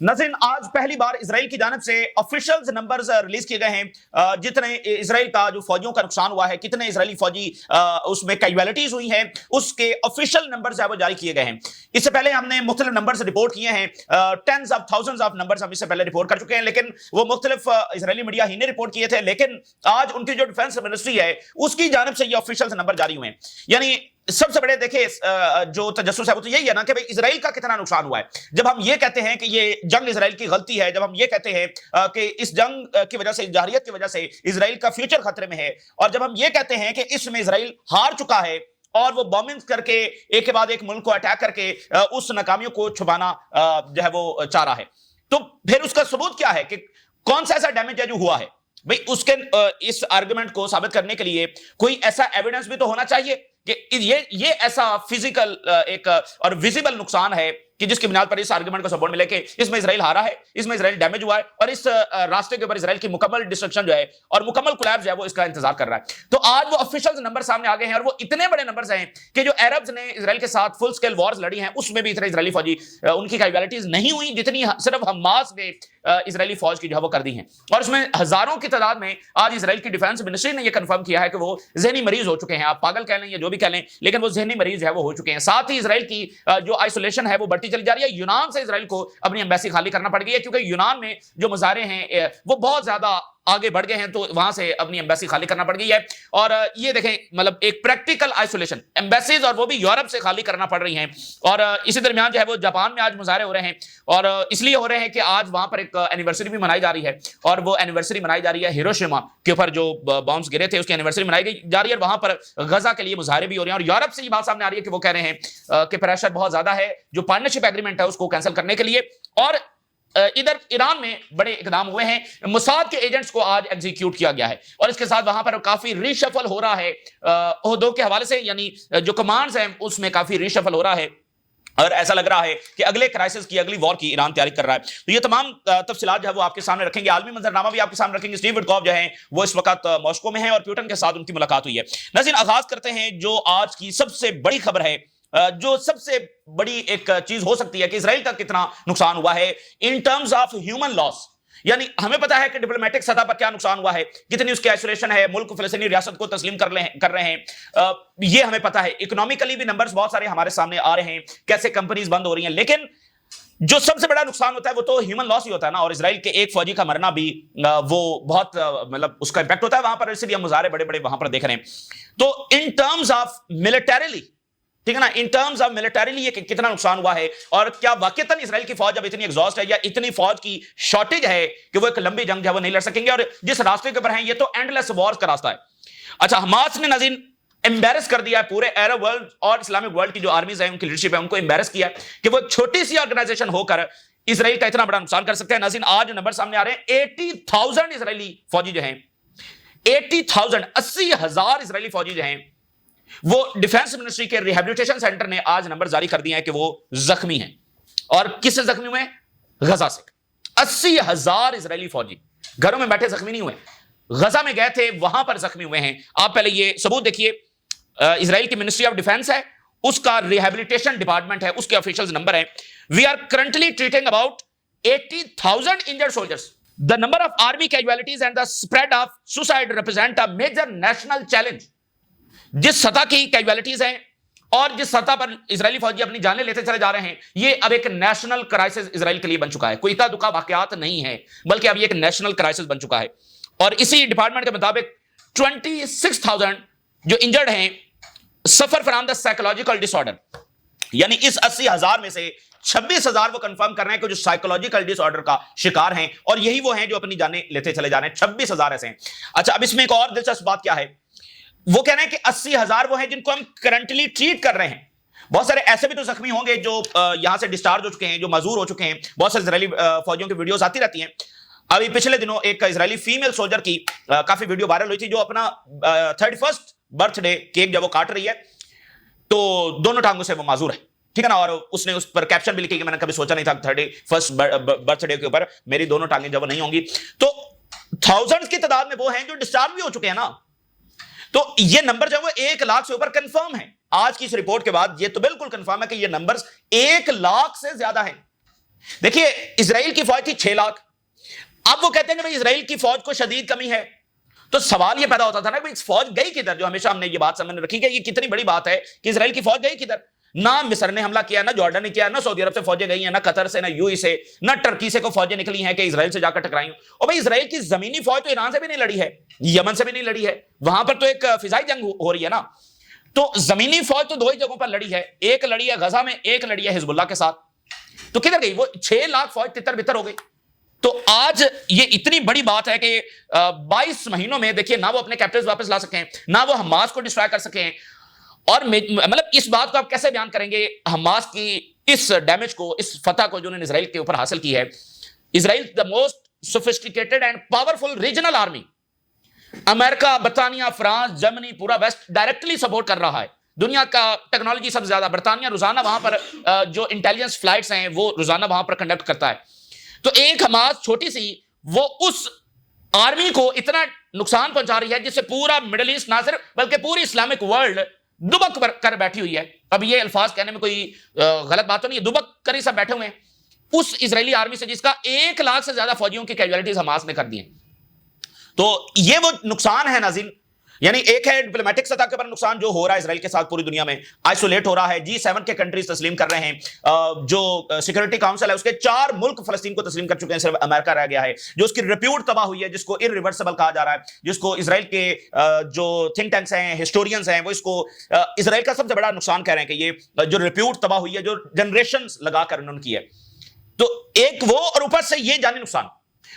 नाज़रीन, आज पहली बार इसराइल की जानिब से ऑफिशियल नंबर्स रिलीज किए गए हैं। जितने इसराइल का जो फौजियों का नुकसान हुआ है, कितने इसराइली फौजी उसमें कैजुअलिटीज हुई हैं, उसके ऑफिशियल नंबर्स है वो जारी किए गए हैं। इससे पहले हमने मुख्तलिफ नंबर्स रिपोर्ट किए हैं, tens of thousands of numbers हम इससे पहले रिपोर्ट कर चुके हैं, लेकिन वो मुख्तलिफ इसराइली मीडिया ही ने रिपोर्ट किए थे। लेकिन आज उनकी जो डिफेंस मिनिस्ट्री है उसकी जानिब से ये ऑफिशियल नंबर जारी हुए हैं। यानी सबसे बड़े देखे जो तजस्सुस है वो तो यही है ना कि भाई इसराइल का कितना नुकसान हुआ है। जब हम ये कहते हैं कि ये जंग इसराइल की गलती है, जब हम ये कहते हैं कि इस जंग की वजह से, जहरियत की वजह से इसराइल का फ्यूचर खतरे में है, और जब हम ये कहते हैं कि इसमें इसराइल हार चुका है और वो बॉम्बिंग करके एक के बाद एक मुल्क को अटैक करके उस नाकामियों को छुपाना जो है वो चाह रहा है, तो फिर उसका सबूत क्या है कि कौन सा ऐसा डैमेज है जो हुआ है। भाई उसके इस आर्गुमेंट को साबित करने के लिए कोई ऐसा एविडेंस भी तो होना चाहिए कि ये ऐसा फिजिकल एक और विजिबल नुकसान है कि जिसकी बुनियाद पर इस आर्गुमेंट को सपोर्ट मिले कि इसमें इसराइल हारा है, इसमें इसराइल डैमेज हुआ है और इस रास्ते के ऊपर इसराइल की मुकम्मल डिस्ट्रक्शन जो है और मुकम्मल कोलैप्स जो है वो इसका इंतजार कर रहा है। तो आज वो ऑफिशियल नंबर सामने आ गए हैं और वो इतने बड़े नंबर्स हैं कि जो अरब्स ने इसराइल के साथ फुल स्केल वॉर्स लड़ी हैं उसमें भी इतने इसराइली फौजी उनकी कैजुअलिटीज नहीं हुई जितनी सिर्फ हमास ने इसराइली फौज की जो है वो कर दी हैं। और उसमें हजारों की तादाद में आज इसराइल की डिफेंस मिनिस्ट्री ने यह कंफर्म किया है कि वो ज़हनी मरीज हो चुके हैं। आप पागल कह लें या जो भी कह लें, लेकिन वो ज़हनी मरीज है वो हो चुके हैं। साथ ही इसराइल की जो आइसोलेशन है वो बढ़ती चली जा रही है। यूनान से इसराइल को अपनी एम्बेसी खाली करना पड़ गई है क्योंकि यूनान में जो मुजाहरे हैं वो बहुत ज्यादा आगे बढ़ गए हैं, तो वहां से अपनी एम्बेसी खाली करना पड़ गई है। और ये देखें, मतलब एक प्रैक्टिकल आइसोलेशन, एम्बेसीज और वो भी यूरोप से खाली करना पड़ रही हैं। और इसी दरमियान जो है वो जापान में आज मुजाहरे हो रहे हैं और इसलिए हो रहे हैं कि आज वहां पर एक एनिवर्सरी भी मनाई जा रही है और वो एनिवर्सरी मनाई जा रही है हिरोशिमा के ऊपर जो बॉम्ब्स गिरे थे उसकी एनिवर्सरी मनाई जा रही है। वहां पर गजा के लिए मुजाहरे भी हो रहे हैं और यूरोप से ये बात सामने आ रही है कि वो कह रहे हैं कि प्रेशर बहुत ज्यादा है जो पार्टनरशिप एग्रीमेंट है उसको कैंसिल करने के लिए। और इधर ईरान में बड़े इकदाम हुए हैं, मोसाद के एजेंट्स को आज एग्जीक्यूट किया गया है और इसके साथ वहां पर काफी रीशफल हो रहा है ओहदों के हवाले से, यानी जो कमांड्स हैं उसमें काफी रीशफल हो रहा है और ऐसा लग रहा है कि अगले क्राइसिस की, अगली वॉर की ईरान तैयारी कर रहा है। तो ये तमाम तफसीलात जो है वो आपके सामने रखेंगे, आलमी मंजरनामा भी आपके सामने रखेंगे। स्टीव विटकॉफ जो है वो इस वक्त मॉस्को में है और प्यूटन के साथ उनकी मुलाकात हुई है। नाज़रीन, आगाज करते हैं जो आज की सबसे बड़ी खबर है, जो सबसे बड़ी एक चीज हो सकती है कि इसराइल का कितना नुकसान हुआ है in terms of human loss. यानी हमें पता है कि डिप्लोमेटिक सतह पर क्या नुकसान हुआ है, कितनी उसकी आइसोलेशन है, मुल्क फिलिस्तीनी रियासत को तस्लीम कर रहे हैं, ये हमें पता है। इकोनॉमिकली भी नंबर्स बहुत सारे हमारे सामने आ रहे हैं, कैसे कंपनीज बंद हो रही हैं, लेकिन जो सबसे बड़ा नुकसान होता है वो तो ह्यूमन लॉस ही होता है ना। और इसराइल के एक फौजी का मरना भी वो बहुत मतलब उसका इंपैक्ट होता है वहां पर, इसलिए हम मुजाहरे बड़े बड़े वहां पर देख रहे हैं। तो इन टर्म्स ऑफ मिलिटरीली, ठीक है ना, इन टर्म्स ऑफ मिलिटरीली ये कितना नुकसान हुआ है और क्या वाकईतन इसराइल की फौज अब इतनी एग्जॉस्ट है या इतनी फौज की शॉर्टेज है कि वो एक लंबी जंग है वो नहीं लड़ सकेंगे। और जिस रास्ते के ऊपर है ये तो एंडलेस वॉर्स का रास्ता है। अच्छा, हमास ने नाज़रीन एम्बेरस कर दिया है पूरे अरब वर्ल्ड और इस्लामिक वर्ल्ड की जो आर्मीज है उनकी लीडरशिप है उनको एम्बेरस किया है कि वो एक छोटी सी ऑर्गेनाइजेशन होकर इसराइल का इतना बड़ा नुकसान कर सकते हैं। नाज़रीन, आज नंबर सामने आ रहे हैं 80,000 इसराइली फौजी जो हैं, 80,000 80,000 इसराइली फौजी जो हैं वो डिफेंस मिनिस्ट्री के रिहेबिलिटेशन सेंटर ने आज नंबर जारी कर दिया है कि वो जख्मी हैं। और किससे जख्मी हुए? गजा से। 80,000 इसराइली फौजी घरों में बैठे जख्मी नहीं हुए, गजा में गए थे, वहां पर जख्मी हुए हैं। आप पहले ये सबूत देखिए, इसराइल की मिनिस्ट्री ऑफ डिफेंस है, उसका रिहेबिलिटेशन डिपार्टमेंट है, उसके ऑफिशियल नंबर है। We are currently treating about 80,000 injured soldiers. The number of army casualties and the spread of suicide represent a major national challenge. जिस सतह की कैजुअलिटीज हैं और जिस सतह पर इजरायली फौजी अपनी जानें लेते चले जा रहे हैं, ये अब एक नेशनल क्राइसिस इजराइल के लिए बन चुका है। कोई इक्का दुक्का वाकयात नहीं है, बल्कि अब ये एक नेशनल क्राइसिस बन चुका है। और इसी डिपार्टमेंट के मुताबिक 26,000 जो इंजर्ड हैं suffer from the psychological disorder. यानी इस 80,000 में से 26,000 वो कंफर्म कर रहे हैं कि जो साइकोलॉजिकल डिसऑर्डर का शिकार हैं और यही वो हैं जो अपनी जानें लेते चले जा रहे हैं। 26,000 ऐसे हैं। अच्छा, अब इसमें एक और दिलचस्प बात क्या है, वो कह रहे हैं कि 80,000 वो हैं जिनको हम करंटली ट्रीट कर रहे हैं। बहुत सारे ऐसे भी तो जख्मी होंगे जो यहां से डिस्चार्ज हो चुके हैं, जो मजदूर हो चुके हैं। बहुत सारे इजरायली फौजियों की वीडियोस आती रहती हैं। अभी पिछले दिनों एक इजरायली फीमेल सोल्जर की काफी वीडियो वायरल हुई थी जो अपना 31st बर्थडे केक जब वो काट रही है तो दोनों टांगों से वो माजूर है, ठीक है ना। और उसने उस पर कैप्शन भी लिखी कि मैंने कभी सोचा नहीं था 31st बर्थडे के ऊपर मेरी दोनों टांगें जब नहीं होंगी। तो थाउजेंड्स की तादाद में वो हैं जो डिस्चार्ज भी हो चुके हैं ना। तो ये नंबर जो है वो 1 लाख से ऊपर कंफर्म है। आज की इस रिपोर्ट के बाद ये तो बिल्कुल कंफर्म है कि ये नंबर्स 1 लाख से ज्यादा है। देखिए इसराइल की फौज थी 6 लाख, अब वो कहते हैं कि भाई इसराइल की फौज को शदीद कमी है। तो सवाल ये पैदा होता था ना कि फौज गई किधर, जो हमेशा हमने ये बात सामने रखी कि ये कितनी बड़ी बात है कि इसराइल की फौज गई किधर। ना मिस्र ने हमला किया, ना जॉर्डन ने किया, ना सऊदी अरब से फौजें गई हैं, ना कतर से, ना यूएई से, ना टर्की से को फौजें निकली हैं कि इसराइल से जाकर टकराई। और भाई इसराइल की जमीनी फौज तो ईरान से भी नहीं लड़ी है, यमन से भी नहीं लड़ी है, वहां पर तो एक फिजाई जंग हो रही है ना। तो जमीनी फौज तो 2 ही जगहों पर लड़ी है, एक लड़ी है गजा में, एक लड़ी है हिजबुल्लाह के साथ। तो किधर गई वो 6 लाख फौज, तितर बितर हो गई। तो आज ये इतनी बड़ी बात है कि 22 महीनों में देखिए ना वो अपने कैपिटल्स वापस ला सकें, ना वो हमास को डिस्ट्रॉय कर सकें। और मतलब इस बात को आप कैसे बयान करेंगे, हमास की इस डैमेज को, इस फतह को जो उन्होंने इसराइल के ऊपर हासिल की है। Israel the most sophisticated and powerful regional army, America, बर्तानिया, फ्रांस, जर्मनी, पूरा वेस्ट डायरेक्टली सपोर्ट कर रहा है। दुनिया का टेक्नोलॉजी सबसे ज्यादा बर्तानिया रोजाना वहां पर जो इंटेलिजेंस फ्लाइट्स हैं वो रोजाना वहां पर कंडक्ट करता है। तो एक हमास छोटी सी, वो उस आर्मी को इतना नुकसान पहुंचा रही है जिससे पूरा मिडिल ईस्ट ना सिर्फ बल्कि पूरी इस्लामिक वर्ल्ड दुबक कर बैठी हुई है। अब ये अल्फाज कहने में कोई गलत बात तो नहीं है, दुबक कर ही सब बैठे हुए हैं उस इजरायली आर्मी से जिसका 1 लाख से ज्यादा फौजियों की कैजुअलिटीज हमास ने कर दी हैं। तो ये वो नुकसान है नाज़रीन, यानी एक है डिप्लोमेटिक सतह के पर नुकसान जो हो रहा है इसराइल के साथ, पूरी दुनिया में आइसोलेट हो रहा है। G7 के कंट्रीज तस्लीम कर रहे हैं, जो सिक्योरिटी काउंसिल है उसके 4 मुल्क फलस्तीन को तस्लीम कर चुके हैं, सिर्फ अमेरिका रह गया है। जो उसकी रिप्यूट तबाह हुई है, जिसको इररिवर्सिबल कहा जा रहा है, जिसको इसराइल के जो थिंक टैंक्स हैं, हिस्टोरियंस हैं, वो इसको इसराइल का सबसे बड़ा नुकसान कह रहे हैं कि ये जो रिप्यूट तबाह हुई है, जो जनरेशन लगाकर उन्होंने की है। तो एक वो, और ऊपर से ये जानी नुकसान।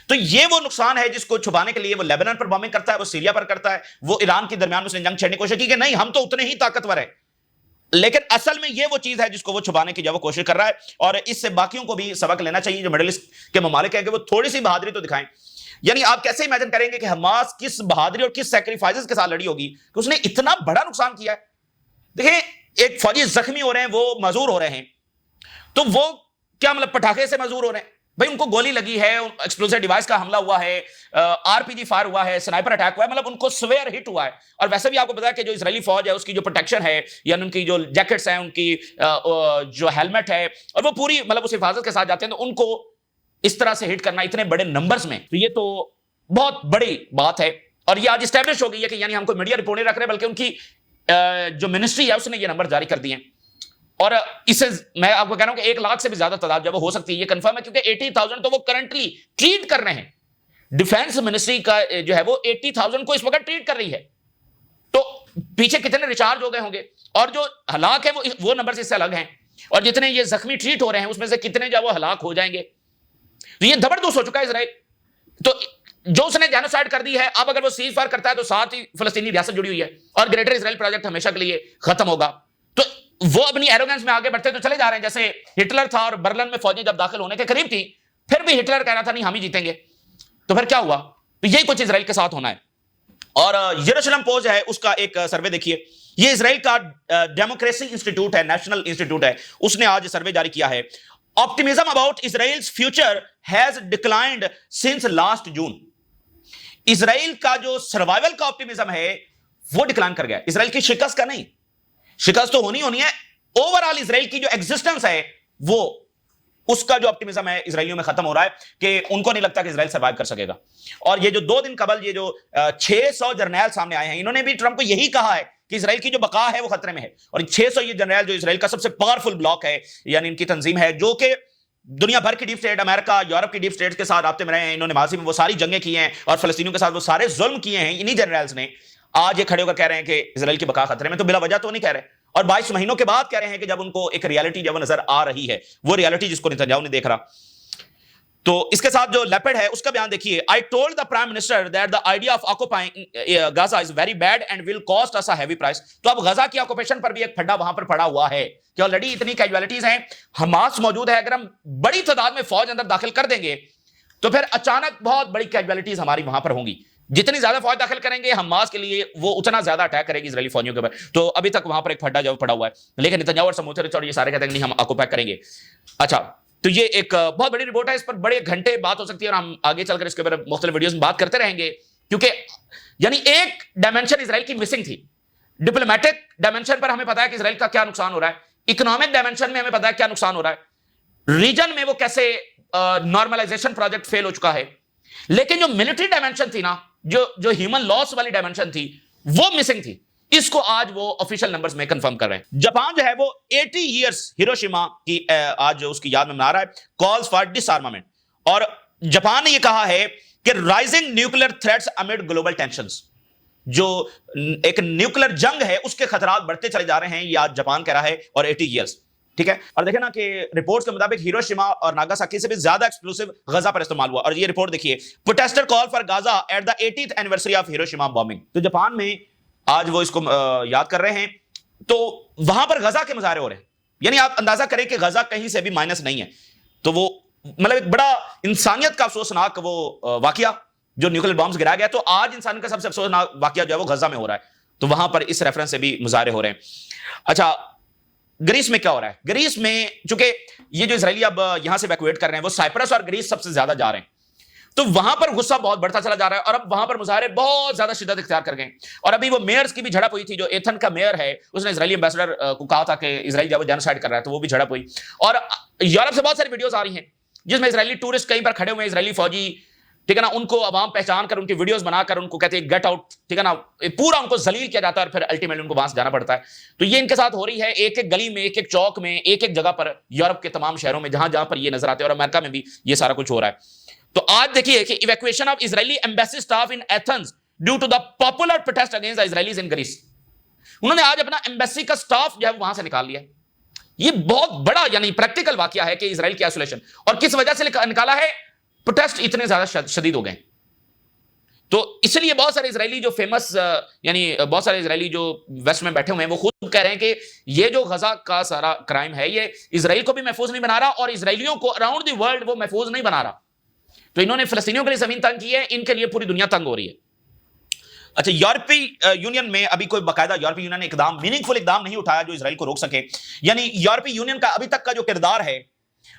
तो ये वो नुकसान है जिसको छुपाने के लिए वो लेबनान पर बॉम्बिंग करता है, वो सीरिया पर करता है, वो ईरान के दरमियान उसने जंग छेड़ने की कोशिश की कि नहीं हम तो उतने ही ताकतवर है। लेकिन असल में ये वो चीज है जिसको वो छुपाने की जो वो कोशिश कर रहा है। और इससे बाकियों को भी सबक लेना चाहिए जो मिडिल ईस्ट के ममालिक है कि वो थोड़ी सी बहादुरी तो दिखाएं। यानी आप कैसे इमेजिन करेंगे कि हमास किस बहादुरी और किस सैक्रिफाइसेस के साथ लड़ी होगी कि उसने इतना बड़ा नुकसान किया है। देखिए एक फौजी जख्मी हो रहे हैं, वो मजूर हो रहे हैं, तो वो क्या मतलब पटाखे से मजूर हो रहे हैं? भाई उनको गोली लगी है, एक्सप्लोसिव डिवाइस का हमला हुआ है, आरपीजी फायर हुआ है, स्नाइपर अटैक हुआ है, मतलब उनको स्वेयर हिट हुआ है। और वैसे भी आपको पता है कि जो इजरायली फौज है उसकी जो प्रोटेक्शन है, यानी उनकी जो जैकेट्स हैं, उनकी जो हेलमेट है, और वो पूरी मतलब उस हिफाजत के साथ जाते हैं, तो उनको इस तरह से हिट करना इतने बड़े नंबर्स में, तो ये तो बहुत बड़ी बात है। और ये आज स्टैब्लिश हो गई है कि यानी हमको मीडिया रिपोर्ट नहीं रख रहे, बल्कि उनकी जो मिनिस्ट्री है उसने ये नंबर जारी कर दिए। और इससे मैं आपको कह रहा हूं कि 1 लाख से भी ज्यादा तादाद जब हो सकती है, ये कंफर्म है, क्योंकि 80,000 तो वो करंटली ट्रीट कर रहे हैं। डिफेंस मिनिस्ट्री का जो है वो 80,000 को इस वक्त ट्रीट कर रही है। तो पीछे कितने रिचार्ज हो गए होंगे, और जो हलाक है वो नंबर से इससे अलग हैं, और जितने ये जख्मी ट्रीट हो रहे हैं उसमें से कितने जो वो हलाक हो जाएंगे। तो ये जबरदस्त हो चुका है इसराइल। तो जो उसने जेनोसाइड कर दी है, अब अगर वो सीज फायर करता है तो साथ ही फलस्तीनी रियासत जुड़ी हुई है, और ग्रेटर इसराइल प्रोजेक्ट हमेशा के लिए खत्म होगा। तो वो अपनी एरोगेंस में आगे बढ़ते तो चले जा रहे हैं। जैसे हिटलर था और बर्लिन में फौजें जब दाखिल होने के करीब थी, फिर भी हिटलर कह रहा था नहीं हम ही जीतेंगे, तो फिर क्या हुआ? तो यही कुछ इसराइल के साथ होना है। और यरूशलेम पोस्ट है, उसका एक सर्वे देखिए, ये इसराइल का डेमोक्रेसी इंस्टीट्यूट है, नेशनल इंस्टीट्यूट है, उसने आज सर्वे जारी किया है। Optimism about Israel's future has declined since last June. Israel का जो सर्वाइवल का ऑप्टिमिज्म है वो डिक्लाइन कर गया, इसराइल की शिकस्त का नहीं। शिकस्त तो होनी है, ओवरऑल इसराइल की जो एग्जिस्टेंस है वो, उसका जो ऑप्टिमिज्म है इसराइलियों में खत्म हो रहा है कि उनको नहीं लगता कि इसराइल सर्वाइव कर सकेगा। और ये जो 2 दिन कबल ये जो 600 जर्नैल सामने आए हैं, इन्होंने भी ट्रंप को यही कहा है कि इसराइल की जो बका है वो खतरे में है। और 600 ये जर्नैल जो इसराइल का सबसे पावरफुल ब्लॉक है, यानी इनकी तंजीम है, जो कि दुनिया भर की डीप स्टेट, अमेरिका, यूरोप की डीप स्टेट के साथ राब्ते में रहे हैं, इन्होंने माजी में वो सारी जंगें की हैं और फलस्तीनियों के साथ वो सारे जुल्म किए हैं, इन्हीं जनरल्स ने आज ये खड़े होकर कह रहे हैं कि इसराइल की बका खतरे में। तो बिला वजह तो नहीं कह रहे, और 22 महीनों के बाद कह रहे हैं कि जब उनको एक रियलिटी जब नजर आ रही है, वो रियलिटी जिसको नेतन्याहू नहीं देख रहा। तो इसके साथ जो लेपर्ड है उसका बयान देखिए, I told the prime minister that the idea of occupying Gaza is very bad and will cost us a heavy price. तो अब गाजा की ऑक्युपेशन पर भी एक फड्डा वहां पर पड़ा हुआ है कि ऑलरेडी इतनी कैजुअलिटीज हैं, हमास मौजूद है, अगर हम बड़ी तादाद में फौज अंदर दाखिल कर देंगे तो फिर अचानक बहुत बड़ी कैजुअलिटीज हमारी वहां पर होंगी। जितनी ज्यादा फौज दाखिल करेंगे हमास के लिए, वो उतना ज्यादा अटैक करेगी इजरायली फौजियों के ऊपर। तो अभी तक वहां पर एक फड्डा जो पड़ा हुआ है, लेकिन नेतन्याहू और समूचे और ये सारे कहते हैं नहीं हम ऑक्युपाई करेंगे। अच्छा, तो ये एक बहुत बड़ी रिपोर्ट है, इस पर बड़े घंटे बात हो सकती है और हम आगे चलकर इसके ऊपर मुख्तलिफ वीडियोस में बात करते रहेंगे, क्योंकि यानी एक डायमेंशन इसराइल की मिसिंग थी। डिप्लोमेटिक डायमेंशन पर हमें पता है कि इसराइल का क्या नुकसान हो रहा है, इकोनॉमिक डायमेंशन में हमें पता है क्या नुकसान हो रहा है, रीजन में वो कैसे नॉर्मलाइजेशन प्रोजेक्ट फेल हो चुका है, लेकिन जो मिलिट्री डायमेंशन थी ना, जो ह्यूमन लॉस वाली डायमेंशन थी, वो मिसिंग थी। इसको आज वो ऑफिशियल नंबर्स में कंफर्म कर रहे हैं। जापान जो है वो 80 इयर्स हिरोशिमा की आज उसकी याद में मना रहा है, कॉल्स फॉर डिसआर्मामेंट। और जापान ने ये कहा है कि rising nuclear threats amid global tensions, जो एक न्यूक्लियर जंग है उसके खतरात बढ़ते चले जा रहे हैं, ये आज जापान कह रहा है, और 80 इयर्स, ठीक है। और देखें ना कि रिपोर्ट्स के मुताबिक हिरोशिमा और नागासाकी से भी ज्यादा एक्सप्लोसिव गजा पर इस्तेमाल हुआ। और ये रिपोर्ट देखिए, protester call for Gaza at the 80th anniversary of Hiroshima bombing. तो जापान में आज वो इसको याद कर रहे हैं, तो वहां पर गजा के मुजाहरे हो रहे हैं। यानी आप अंदाजा करें कि गजा कहीं से भी माइनस नहीं है। तो वो मतलब एक बड़ा इंसानियत का अफसोसनाक वो वाकया जो न्यूक्लियर बॉम्ब्स गिराया गया, तो आज इंसान का सबसे अफसोसनाक वाकया जो है वो गजा में हो रहा है। तो वहां पर इस रेफरेंस से भी मुजाहरे हो रहे हैं। अच्छा, ग्रीस में क्या हो रहा है? ग्रीस में चूंकि ये जो इजरायली अब यहां से इवैक्यूएट कर रहे हैं, वो साइप्रस और ग्रीस सबसे ज्यादा जा रहे हैं, तो वहां पर गुस्सा बहुत बढ़ता चला जा रहा है, और अब वहां पर मुजाहरे बहुत ज्यादा शिद्दत इख्तियार कर गए। और अभी वो मेयर्स की भी झड़प हुई थी। जो एथन का मेयर है, उसने इजरायली एम्बेसडर को कहा था कि इजराइल जब जेनोसाइड कर रहा है, तो वो भी झड़प हुई। और यूरोप से बहुत सारी वीडियोस आ रही हैं जिसमें इजरायली टूरिस्ट कहीं पर खड़े हुए हैं, इजरायली फौजी, ठीक है ना, उनको अवाम पहचान कर उनकी वीडियोस बनाकर उनको कहते हैं गेट आउट, ठीक है ना, पूरा उनको जलील किया जाता है, और फिर अल्टीमेटली उनको वहां से जाना पड़ता है। तो ये इनके साथ हो रही है, एक एक गली में, एक एक चौक में, एक एक जगह पर, यूरोप के तमाम शहरों में, जहां जहां पर ये नजर आते हैं, और अमेरिका में भी ये सारा कुछ हो रहा है। तो आज देखिए कि evacuation of Israeli embassy staff in Athens due to the popular protest against the Israelis in Greece. उन्होंने आज अपना एम्बेसी का स्टाफ जो है वहां से निकाल लिया। ये बहुत बड़ा यानी प्रैक्टिकल वाकया है कि इजराइल की आइसोलेशन, और किस वजह से निकाला है? प्रोटेस्ट इतने ज्यादा शदीद हो गए। तो इसलिए बहुत सारे इजरायली जो फेमस यानी बहुत सारे इजरायली जो वेस्ट में बैठे हुए हैं, वो खुद कह रहे हैं कि ये जो गजा का सारा क्राइम है, ये इजराइल को भी महफूज नहीं बना रहा, और इजरायलियों को अराउंड द वर्ल्ड वो महफूज नहीं बना रहा। तो इन्होंने फिलिस्तीनियों के लिए जमीन तंग की है, इनके लिए पूरी दुनिया तंग हो रही है। अच्छा, यूरोपीय यूनियन में अभी कोई बाकायदा यूरोपीय यूनियन ने इकदाम, मीनिंगफुल इकदाम नहीं उठाया जो इजराइल को रोक सके। यानी यूरोपीय यूनियन का अभी तक का जो किरदार है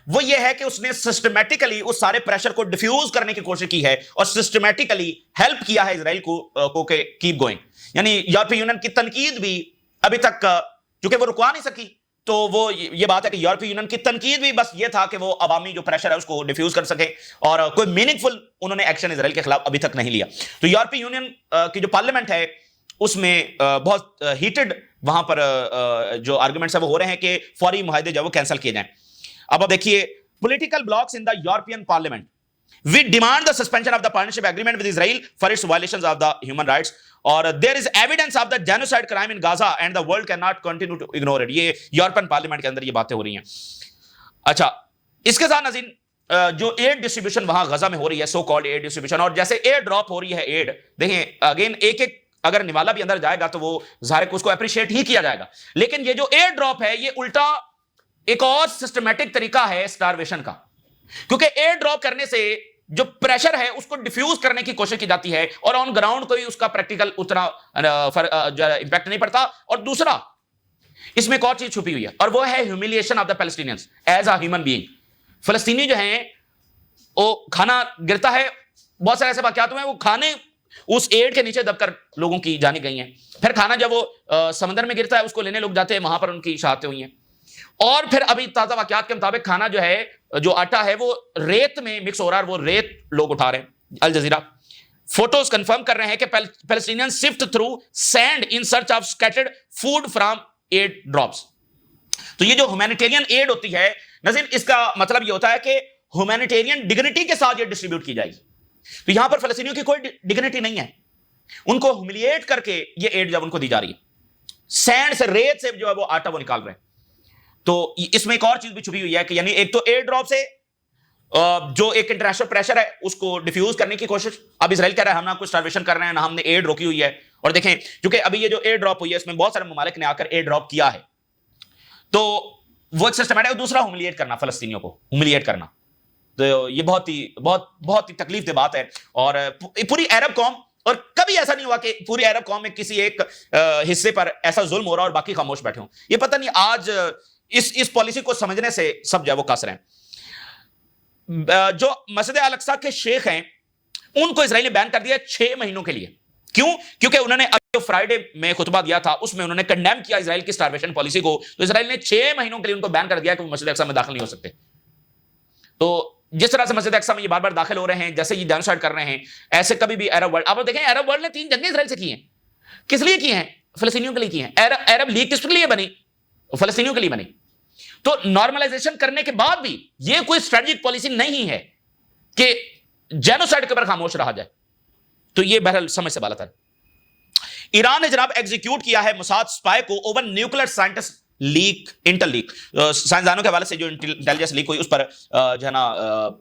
वो ये है कि उसने सिस्टमैटिकली उस सारे प्रेशर को डिफ्यूज करने की कोशिश की है, और सिस्टमैटिकली हेल्प किया है इजराइल को कीप गोइंग। यानी यूरोपीय यूनियन की तनकीद भी अभी तक चूंकि वो रुकवा नहीं सकी, तो वो ये बात है कि यूरोपीय यूनियन की तनकीद भी बस ये था कि वो अवामी जो प्रेशर है उसको डिफ्यूज कर सके, और कोई मीनिंगफुल उन्होंने एक्शन इजराइल के खिलाफ अभी तक नहीं लिया। तो यूरोपीय यूनियन की जो पार्लियामेंट है उसमें बहुत हीटेड वहां पर जो आर्गुमेंट्स है वो हो रहे हैं कि फौरी मुआहदे जो वो कैंसिल किए जाएं। अब देखिए, political blocs in the European parliament, we demand the suspension of the partnership agreement with Israel for its violations of the human rights, और there is evidence of the genocide crime in Gaza and the world can not continue to ignore it. ये European parliament के अंदर ये बातें हो रही हैं। अच्छा, इसके साथ नाज़रीन, जो एड डिस्ट्रीब्यूशन वहां गजा में हो रही है, सो कॉल्ड एड डिस्ट्रीब्यूशन, और जैसे एड ड्रॉप हो रही है एड, देखें अगेन एक एक अगर निवाला भी अंदर जाएगा तो वो ज़ाहिर उसको अप्रिशिएट ही किया जाएगा, लेकिन ये जो एड ड्रॉप है ये उल्टा एक और सिस्टमैटिक तरीका है स्टारवेशन का, क्योंकि एयर ड्रॉप करने से जो प्रेशर है उसको डिफ्यूज करने की कोशिश की जाती है, और ऑन ग्राउंड कोई उसका प्रैक्टिकल उतना इंपैक्ट नहीं पड़ता। और दूसरा, इसमें एक और चीज छुपी हुई है, और वो है humiliation of the Palestinians as a human being. फिलिस्तीनी जो हैं वो खाना गिरता है, बहुत सारे ऐसे वाकयात हुए हैं, वो खाने उस एड के नीचे दबकर लोगों की जाने गई हैं, फिर खाना जब वो समंदर में गिरता है उसको लेने लोग जाते हैं, वहां पर उनकी शहादतें हुई हैं। और फिर अभी ताजा वाकयात के मुताबिक खाना जो है, जो आटा है वो रेत में मिक्स हो रहा है, वो रेत लोग उठा रहे हैं। अल जजीरा फोटोज कंफर्म कर रहे हैं कि Palestinian shift through sand in search of scattered food from aid drops. तो ये जो ह्यूमैनिटेरियन एड होती है नज़ीर, इसका मतलब ये होता है कि ह्यूमैनिटेरियन डिग्निटी के साथ ये डिस्ट्रीब्यूट की जाएगी। तो यहां पर फलस्तीनियों की कोई डिग्निटी नहीं है, उनको ह्यूमिलिएट करके ये एड जब उनको दी जा रही है, सैंड से, रेत से जो है वो आटा वो निकाल रहे हैं। तो इसमें एक और चीज भी छुपी हुई है कि यानी एक तो एयर ड्रॉप से जो एक इंटरनेशनल प्रेशर है उसको डिफ्यूज करने की कोशिश, अब इजराइल कह रहा है हम ना कुछ स्टारवेशन कर रहे हैं ना हमने एड रोकी हुई है। और देखें, क्योंकि अभी ये जो एयर ड्रॉप हुई है इसमें बहुत सारे ममालिक ने आकर एयर ड्रॉप किया है, तो वो एक सिस्टम है। दूसरा, ह्यूमिलिएट करना, फलस्तीनियों को ह्यूमिलिएट करना, तो ये बहुत ही तकलीफ दे बात है। और पूरी अरब कौम, और कभी ऐसा नहीं हुआ कि पूरी अरब कौम में किसी एक हिस्से पर ऐसा जुल्म हो रहा और बाकी खामोश बैठे हों। ये पता नहीं आज इस पॉलिसी को समझने से सब जो है वो कसर हैं। जो मस्जिद अल अक्सा के शेख हैं उनको इजराइल ने बैन कर दिया 6 महीनों के लिए। क्यों? क्योंकि उन्होंने जो फ्राइडे में खुतबा दिया था उसमें उन्होंने कंडेम किया इजराइल की स्टारवेशन पॉलिसी को, तो इजराइल ने 6 महीनों के लिए उनको बैन कर दिया कि वो मस्जिद अक्सा में दाखिल नहीं हो सकते। تو جس طرح سے مسجد اقصی میں یہ بار بار داخل ہو رہے ہیں، جیسے یہ جینوسائیڈ کر رہے ہیں، ایسے کبھی بھی عرب ورلڈ، آپ دیکھیں عرب ورلڈ نے 3 جنگیں اسرائیل سے کی ہیں، کس لیے کی ہیں؟ فلسطینیوں کے لیے کی ہیں. عرب لیگ کس کے لیے بنی؟ فلسطینیوں کے لیے بنی. تو نارملائزیشن کرنے کے بعد بھی یہ کوئی اسٹریٹجک پالیسی نہیں ہے کہ جینوسائیڈ کے اوپر خاموش رہا جائے. تو یہ بہرحال سمجھ سے بالا تر. ایران نے جناب ایگزیکیوٹ کیا ہے موساد اسپائی کو over nuclear scientist leak, intel leak, سائنسدانوں کے حوالے سے جو انٹیلیجنس لیک ہوئی اس پر جو ہے نا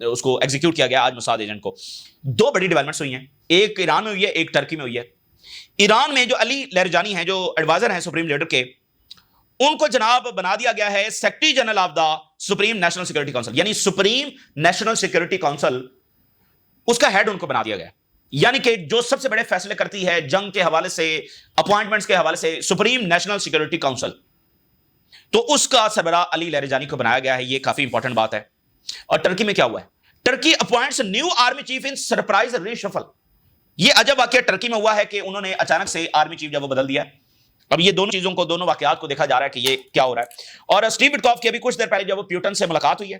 اس کو ایگزیکیوٹ کیا گیا آج موساد ایجنٹ کو. 2 بڑی ڈیولپمنٹس ہوئی ہیں، ایک ایران میں ہوئی ہے، ایک ٹرکی میں ہوئی ہے. ایران میں جو علی لہرجانی ہیں، جو ایڈوائزر ہیں سپریم لیڈر کے، ان کو جناب بنا دیا گیا ہے secretary general of the supreme national security council, یعنی سپریم نیشنل سیکورٹی کونسل اس کا ہیڈ ان کو بنا دیا گیا. یعنی کہ جو سب سے بڑے فیصلے کرتی ہے جنگ کے حوالے سے، اپوائنٹمنٹس کے حوالے سے، سپریم نیشنل سیکورٹی کونسل، تو اس کا سربراہ علی لہرجانی کو بنایا گیا ہے. یہ کافی امپورٹنٹ بات ہے. اور ٹرکی میں کیا ہوا ہے؟ Turkey appoints new army chief in surprise reshuffle. یہ عجب واقعہ ٹرکی میں ہوا ہے کہ انہوں نے اچانک سے آرمی چیف جب وہ بدل دیا. اب یہ دونوں چیزوں کو، دونوں واقعات کو دیکھا جا رہا ہے کہ یہ کیا ہو رہا ہے. اور اسٹیو وٹکوف کی ابھی کچھ دیر پہلے جب وہ پیوٹن سے ملاقات ہوئی ہے،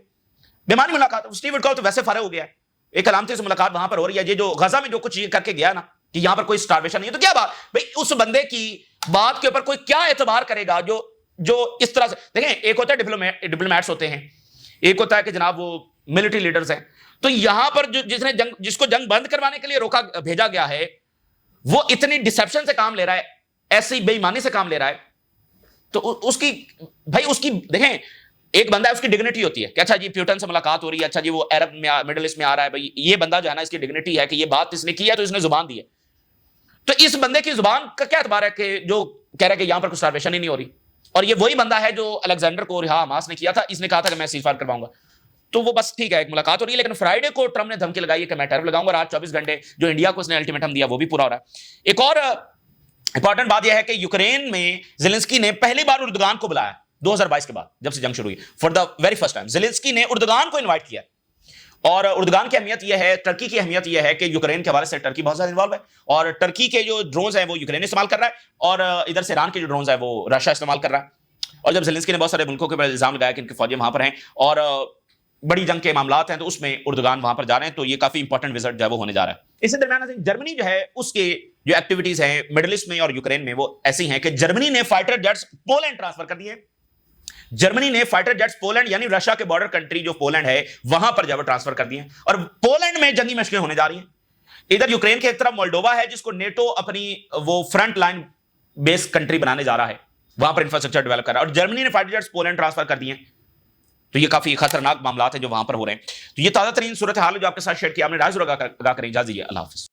بیمانی ملاقات، اسٹیو وٹکوف تو ویسے فارغ ہو گیا ہے، ایک علامتی سے ملاقات وہاں پر ہو رہی ہے. یہ جو غزہ میں جو کچھ یہ کر کے گیا نا کہ یہاں پر کوئی سٹارویشن نہیں ہے، تو کیا بات بھائی اس بندے کی بات کے اوپر کوئی کیا اعتبار کرے گا جو اس طرح سے. دیکھیں ایک ہوتا ہے ڈپلومیٹس ہوتے ہیں، ایک ہوتا ہے کہ جناب وہ ملٹری لیڈرز ہیں. تو یہاں پر جس کو جنگ بند کروانے کے لیے بھیجا گیا ہے، وہ اتنی ڈسپشن سے کام لے رہا ہے، ایسی بے ایمانی سے کام لے رہا ہے. تو اس کی دیکھیں ایک بندہ ہے، اس کی ڈگنیٹی ہوتی ہے کہ اچھا جی پیوٹن سے ملاقات ہو رہی ہے، اچھا جی وہ عرب میں مڈل ایسٹ میں آ رہا ہے، بھائی یہ بندہ جو ہے نا اس کی ڈگنیٹی ہے کہ یہ بات اس نے کی ہے تو اس نے زبان دی ہے. تو اس بندے کی زبان کا کیا اعتبار ہے کہ جو کہہ رہا ہے کہ یہاں پر کوئی سٹارویشن ہی نہیں ہو رہی. اور یہ وہی بندہ ہے جو الیگزینڈر کو رہا حماس نے کیا تھا، اس نے کہا تھا کہ میں سیز فائر کرواؤں گا. تو وہ بس ٹھیک ہے ایک ملاقات ہو رہی ہے، لیکن فرائیڈے کو ٹرمپ نے دھمکی لگائی ہے کہ میں ٹیرف لگاؤں گا، اور آج 24 گھنٹے جو انڈیا کو اس نے الٹیمیٹم دیا وہ بھی پورا ہو رہا ہے. ایک اور امپورٹنٹ بات یہ ہے کہ یوکرین میں زیلنسکی نے پہلی بار اردوغان کو بلایا 2022 کے بعد، جب سے جنگ شروع ہوئی. For the very first time Zelensky نے اردوغان کو انوائٹ کیا. اور اردوغان کی اہمیت یہ ہے، ٹرکی کی اہمیت یہ ہے کہ یوکرین کے حوالے سے ٹرکی بہت زیادہ انوالو ہے، اور ٹرکی کے جو ڈرونز ہیں وہ یوکرین استعمال کر رہا ہے، اور ادھر سے ایران کے جو ڈرونز ہیں وہ رشیا استعمال کر رہا ہے. اور جب زیلنسکی نے بہت سارے ملکوں کے اوپر الزام لگایا کہ ان کے فوجی وہاں پر ہیں اور بڑی جنگ کے معاملات ہیں، تو اس میں اردوغان وہاں پر جا رہے ہیں. تو یہ کافی امپورٹنٹ وزٹ جو ہے وہ ہونے جا رہا ہے. اسی درمیان جرمنی جو ہے اس کے جو ایکٹیویٹیز ہیں مڈل ایسٹ میں اور یوکرین میں وہ ایسی ہیں کہ جرمنی نے فائٹر جیٹس پولینڈ ٹرانسفر کر دیے. جرمنی نے فائٹر جیٹس پولینڈ یعنی رشیا کے بارڈر کنٹری جو پولینڈ ہے وہاں پر جب ٹرانسفر کر دیے، اور پولینڈ میں جنگی مشقیں ہونے جا رہی ہیں. ادھر یوکرین کے ایک طرف مولڈووا ہے جس کو نیٹو اپنی وہ فرنٹ لائن بیس کنٹری بنانے جا رہا ہے، وہاں پر انفراسٹرکچر ڈیولپ کر رہا ہے، اور جرمنی نے فائٹر جیٹس پولینڈ ٹرانسفر کر دیے. تو یہ کافی خطرناک معاملات ہیں جو وہاں پر ہو رہے ہیں. تو یہ تازہ ترین صورتحال جو آپ کے ساتھ شیئر کیا، آپ نے رائے ضرور ادا کریں. اجازت دیجیے، اللہ حافظ.